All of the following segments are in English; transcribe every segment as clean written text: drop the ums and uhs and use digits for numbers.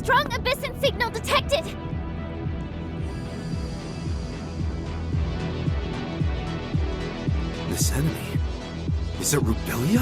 Strong Abyssant signal detected! This enemy... is it Rubelia?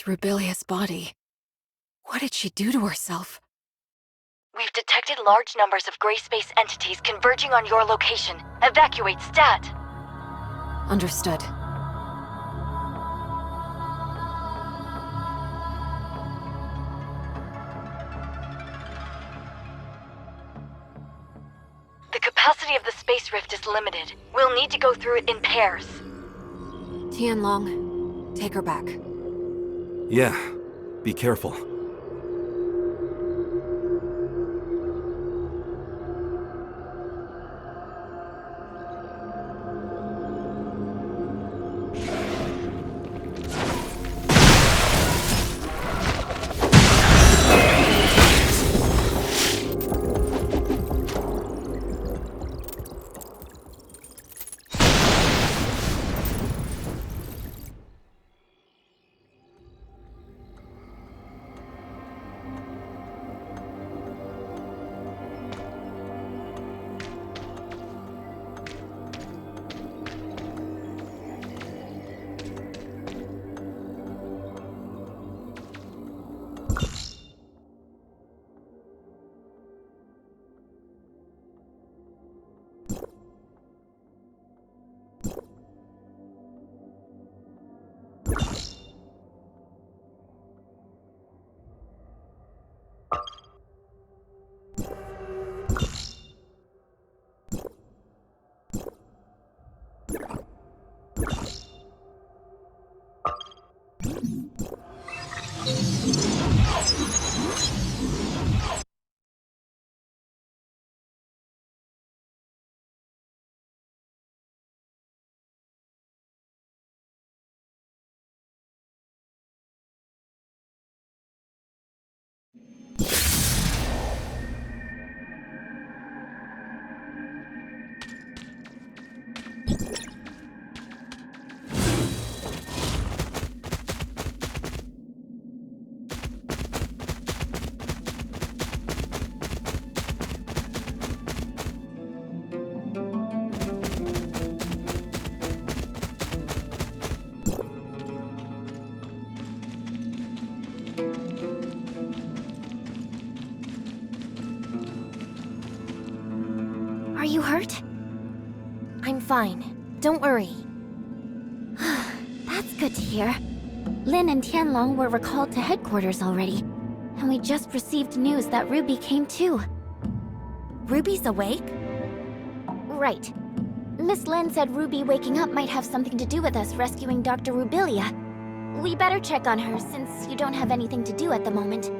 Rubelia's body. What did she do to herself? We've detected large numbers of gray space entities converging on your location. Evacuate stat! Understood. The capacity of the space rift is limited. We'll need to go through it in pairs. Tianlong, take her back. Yeah, be careful. Are you hurt? I'm fine. Don't worry. That's good to hear. Lin and Tianlong were recalled to headquarters already. And we just received news that Ruby came too. Ruby's awake? Right. Miss Lin said Ruby waking up might have something to do with us rescuing Dr. Rubelia. We better check on her since you don't have anything to do at the moment.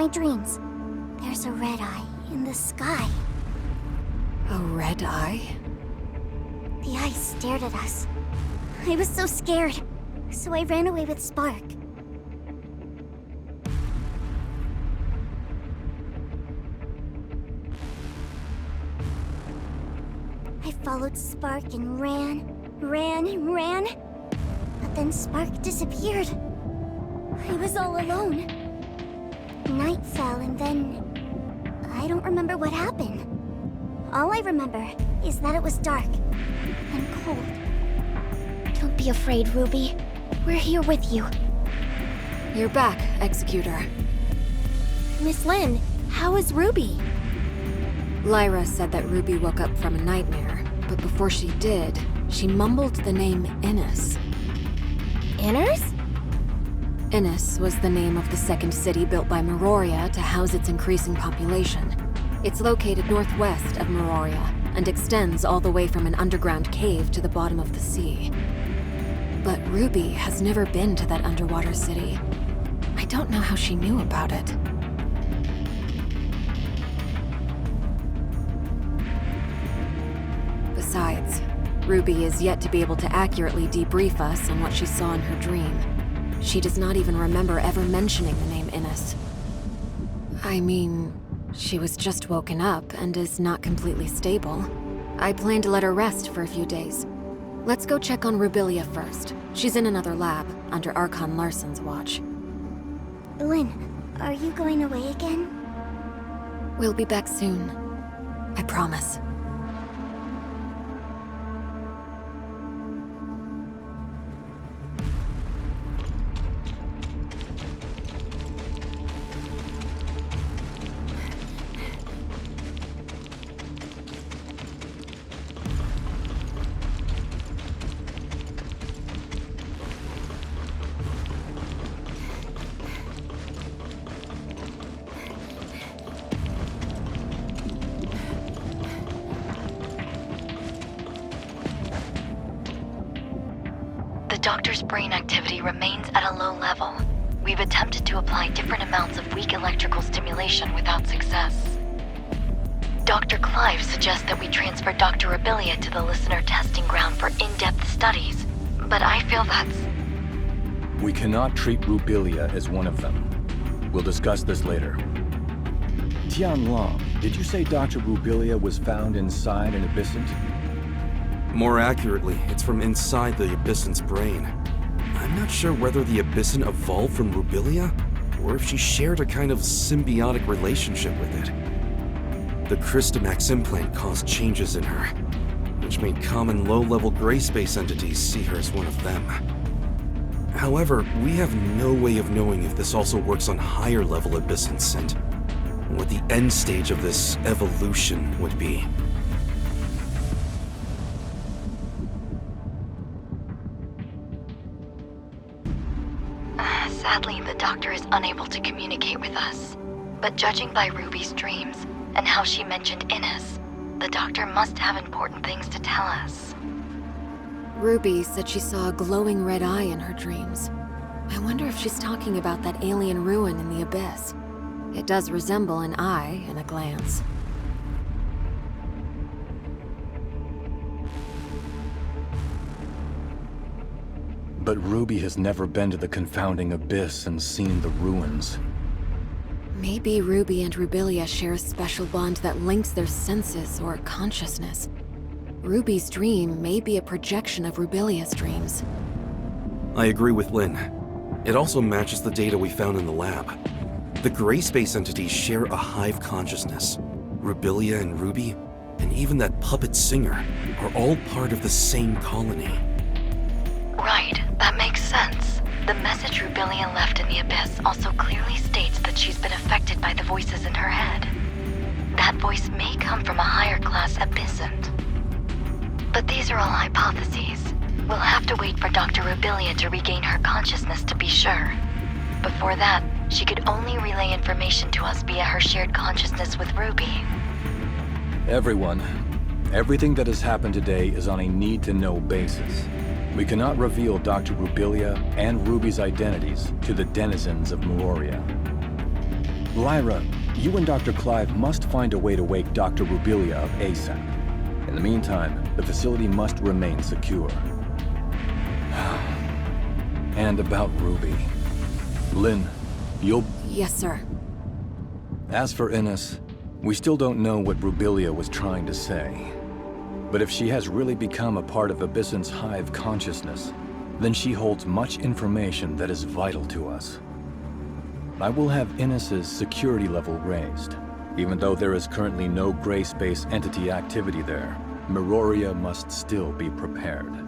my dreams, there's a red eye in the sky. A red eye? The eye stared at us. I was so scared, so I ran away with Spark. I followed Spark and ran. But then Spark disappeared. I was all alone. Night fell and then... I don't remember what happened. All I remember is that it was dark and cold. Don't be afraid, Ruby. We're here with you. You're back, Executor. Miss Lynn, how is Ruby? Lyra said that Ruby woke up from a nightmare, but before she did, she mumbled the name Innis. Inners? Innis was the name of the second city built by Meroria to house its increasing population. It's located northwest of Meroria and extends all the way from an underground cave to the bottom of the sea. But Ruby has never been to that underwater city. I don't know how she knew about it. Besides, Ruby is yet to be able to accurately debrief us on what she saw in her dream. She does not even remember ever mentioning the name Innis. I mean, she was just woken up and is not completely stable. I plan to let her rest for a few days. Let's go check on Rubilia first. She's in another lab, under Archon Larson's watch. Lynn, are you going away again? We'll be back soon. I promise. The doctor's brain activity remains at a low level. We've attempted to apply different amounts of weak electrical stimulation without success. Dr. Clive suggests that we transfer Dr. Rubilia to the listener testing ground for in-depth studies, but I feel that's... We cannot treat Rubilia as one of them. We'll discuss this later. Tianlong, did you say Dr. Rubilia was found inside an Abyssant? More accurately, it's from inside the Abyssant's brain. I'm not sure whether the Abyssant evolved from Rubilia, or if she shared a kind of symbiotic relationship with it. The Crystamax implant caused changes in her, which made common low-level gray space entities see her as one of them. However, we have no way of knowing if this also works on higher-level Abyssants and what the end stage of this evolution would be. Sadly, the doctor is unable to communicate with us. But judging by Ruby's dreams, and how she mentioned Innis, the doctor must have important things to tell us. Ruby said she saw a glowing red eye in her dreams. I wonder if she's talking about that alien ruin in the Abyss. It does resemble an eye in a glance. But Ruby has never been to the Confounding Abyss and seen the ruins. Maybe Ruby and Rubilia share a special bond that links their senses or consciousness. Ruby's dream may be a projection of Rubilia's dreams. I agree with Lynn. It also matches the data we found in the lab. The gray space entities share a hive consciousness. Rubilia and Ruby, and even that puppet singer, are all part of the same colony. Right, that makes sense. The message Rubilia left in the Abyss also clearly states that she's been affected by the voices in her head. That voice may come from a higher class Abyssant. But these are all hypotheses. We'll have to wait for Dr. Rubilia to regain her consciousness to be sure. Before that, she could only relay information to us via her shared consciousness with Ruby. Everyone, everything that has happened today is on a need-to-know basis. We cannot reveal Dr. Rubilia and Ruby's identities to the denizens of Meroria. Lyra, you and Dr. Clive must find a way to wake Dr. Rubilia up ASAP. In the meantime, the facility must remain secure. And about Ruby. Lynn, you'll... Yes, sir. As for Innes, we still don't know what Rubilia was trying to say. But if she has really become a part of Abyssant's hive consciousness, then she holds much information that is vital to us. I will have Innes's security level raised. Even though there is currently no gray space entity activity there, Miroria must still be prepared.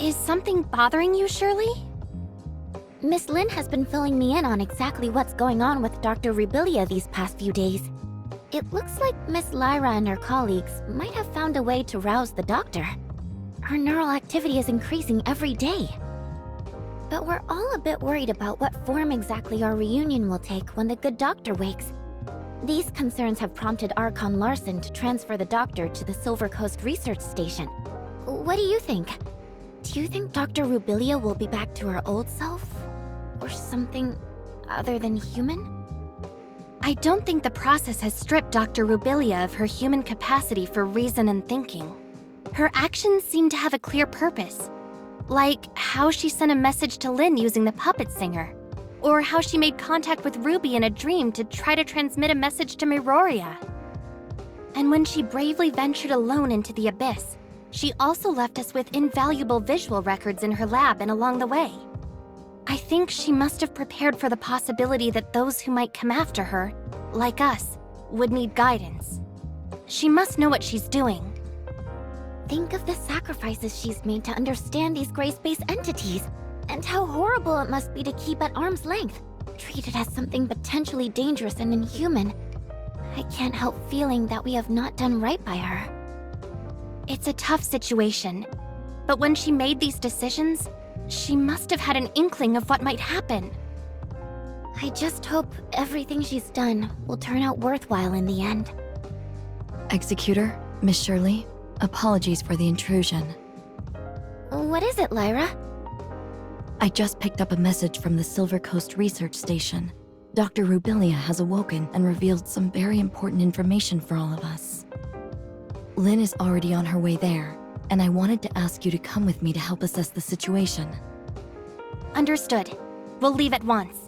Is something bothering you, Shirley? Miss Lin has been filling me in on exactly what's going on with Dr. Rubilia these past few days. It looks like Miss Lyra and her colleagues might have found a way to rouse the doctor. Her neural activity is increasing every day. But we're all a bit worried about what form exactly our reunion will take when the good doctor wakes. These concerns have prompted Archon Larson to transfer the doctor to the Silver Coast Research Station. What do you think? Do you think Dr. Rubilia will be back to her old self? Or something other than human? I don't think the process has stripped Dr. Rubilia of her human capacity for reason and thinking. Her actions seem to have a clear purpose. Like how she sent a message to Lin using the puppet singer. Or how she made contact with Ruby in a dream to try to transmit a message to Miroria. And when she bravely ventured alone into the Abyss, she also left us with invaluable visual records in her lab and along the way. I think she must have prepared for the possibility that those who might come after her, like us, would need guidance. She must know what she's doing. Think of the sacrifices she's made to understand these gray space entities, and how horrible it must be to keep at arm's length, treated as something potentially dangerous and inhuman. I can't help feeling that we have not done right by her. It's a tough situation, but when she made these decisions, she must have had an inkling of what might happen. I just hope everything she's done will turn out worthwhile in the end. Executor, Miss Shirley, apologies for the intrusion. What is it, Lyra? I just picked up a message from the Silver Coast Research Station. Dr. Rubilia has awoken and revealed some very important information for all of us. Lin is already on her way there, and I wanted to ask you to come with me to help assess the situation. Understood. We'll leave at once.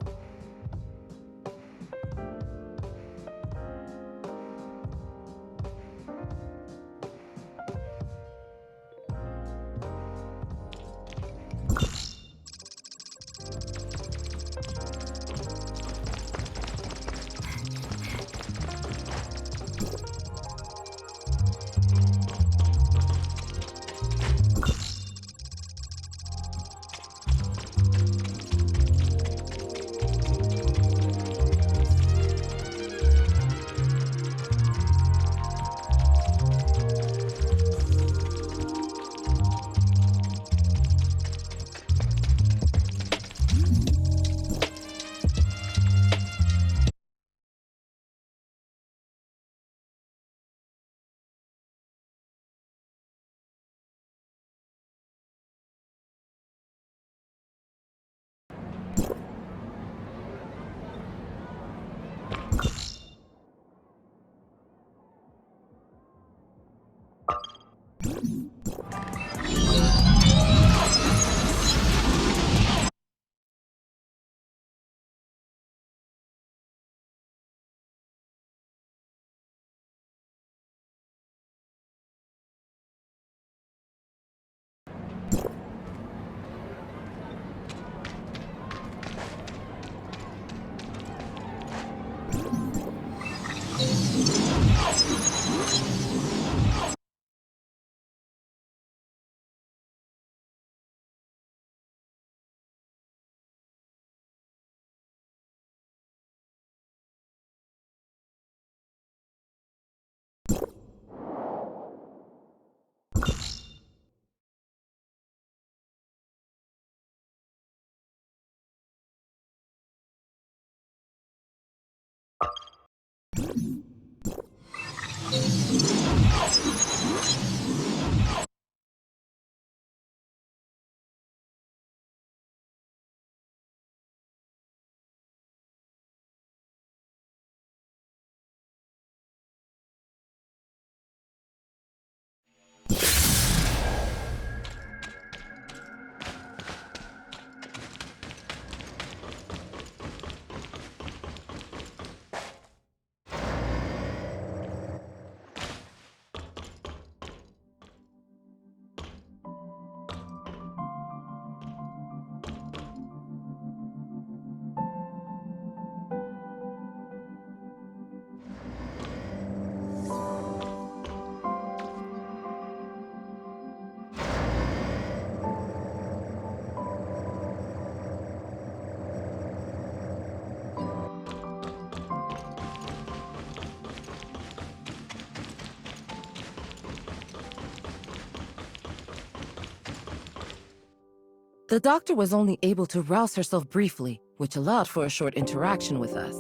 The doctor was only able to rouse herself briefly, which allowed for a short interaction with us.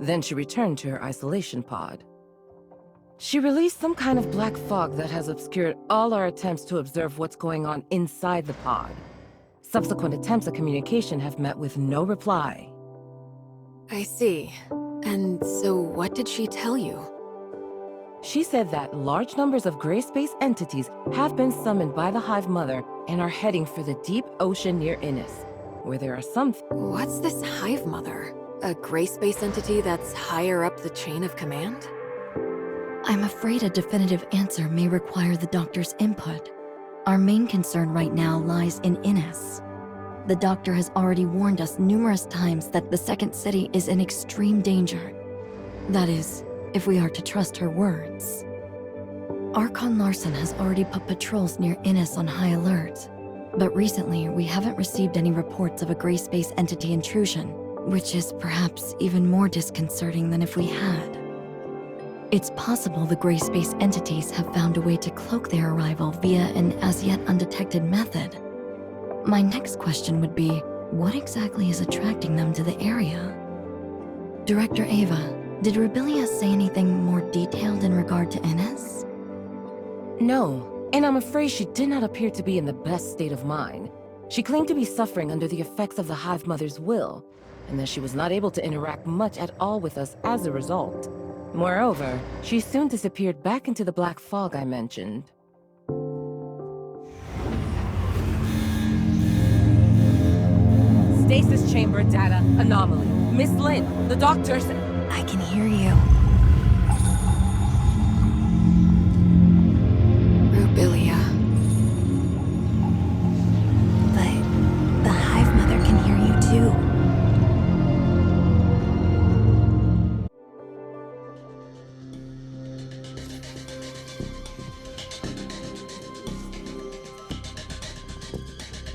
Then she returned to her isolation pod. She released some kind of black fog that has obscured all our attempts to observe what's going on inside the pod. Subsequent attempts at communication have met with no reply. I see. And so what did she tell you? She said that large numbers of gray space entities have been summoned by the Hive Mother and are heading for the deep ocean near Innis, where there are some... What's this Hive Mother? A gray space entity that's higher up the chain of command? I'm afraid a definitive answer may require the doctor's input. Our main concern right now lies in Innis. The doctor has already warned us numerous times that the second city is in extreme danger. That is, if we are to trust her words. Archon Larson has already put patrols near Innis on high alert, but recently we haven't received any reports of a gray space entity intrusion, which is perhaps even more disconcerting than if we had. It's possible the gray space entities have found a way to cloak their arrival via an as-yet undetected method. My next question would be, what exactly is attracting them to the area? Director Ava, did Rubilia say anything more detailed in regard to Innis? No, and I'm afraid she did not appear to be in the best state of mind. She claimed to be suffering under the effects of the Hive Mother's will, and that she was not able to interact much at all with us as a result. Moreover, she soon disappeared back into the black fog I mentioned. Stasis chamber data anomaly. Miss Lin, the doctor's... I can hear you.